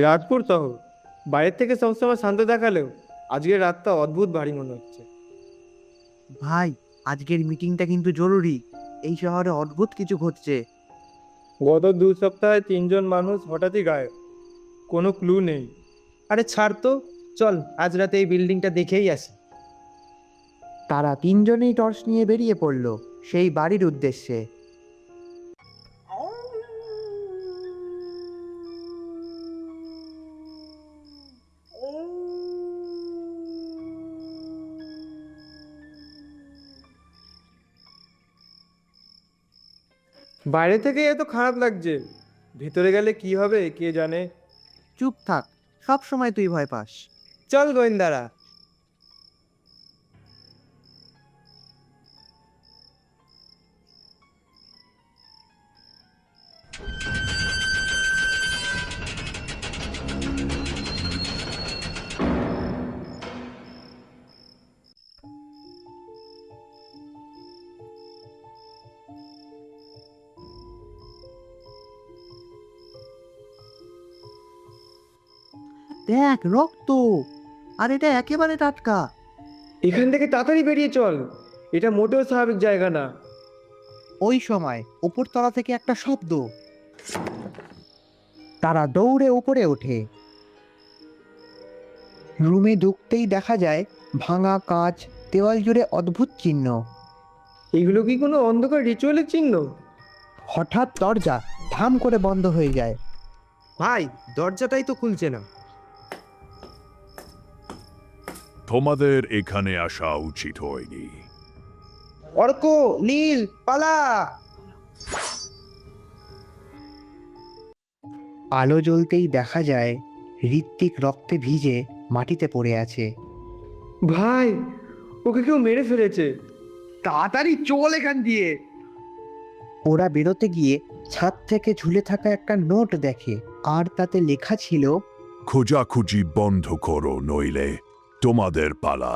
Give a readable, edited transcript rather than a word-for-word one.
রাতপুর শহর বাইরের থেকে সবসময় শান্ত দেখালেও আজকের রাতটা অদ্ভুত ভারী মনে হচ্ছে। ভাই, আজকের মিটিংটা কিন্তু জরুরি। এই শহরে অদ্ভুত কিছু ঘটছে। গত 2 সপ্তাহে 3জন মানুষ হঠাৎই গায়েব, কোনো ক্লু নেই। আরে ছাড় তো, চল আজ রাতে এই বিল্ডিংটা দেখেই আসি। তারা তিনজনেই টর্চ নিয়ে বেরিয়ে পড়ল সেই বাড়ির উদ্দেশ্যে। বাইরে থেকে এত খারাপ লাগছে, ভিতরে গেলে কি হবে কে জানে। চুপ থাক, সব সময় তুই ভয় পাস। চল গোয়েন্দারা। দেখ, রক্ত! আর এটা একেবারে টাটকা। এখান থেকে তাড়াতাড়ি বেরিয়ে চল, এটা মোটেও স্বাভাবিক জায়গা না। ওই সময় উপরতলা থেকে একটা শব্দ। তারা দৌড়ে উপরে ওঠে। রুমে ঢুকতেই দেখা যায় ভাঙা কাঁচ, দেওয়াল জুড়ে অদ্ভুত চিহ্ন। এগুলো কি কোনো অন্ধকার রিচুয়ালের চিহ্ন? হঠাৎ দরজা ধাম করে বন্ধ হয়ে যায়। ভাই, দরজাটাই তো খুলছে না। তোমাদের এখানে আসা উচিত হয়নি। অর্ক, নীল, পালা! আলো জ্বলতেই দেখা যায় ঋত্বিক রক্তে ভিজে মাটিতে পড়ে আছে। ভাই, ওকে কেউ মেরে ফেলেছে। তাড়াতাড়ি চল এখান দিয়ে। ওরা বেরোতে গিয়ে ছাদ থেকে ঝুলে থাকা একটা নোট দেখে, আর তাতে লেখা ছিল, খোঁজাখুঁজি বন্ধ করো নইলে তোমাদের পালা।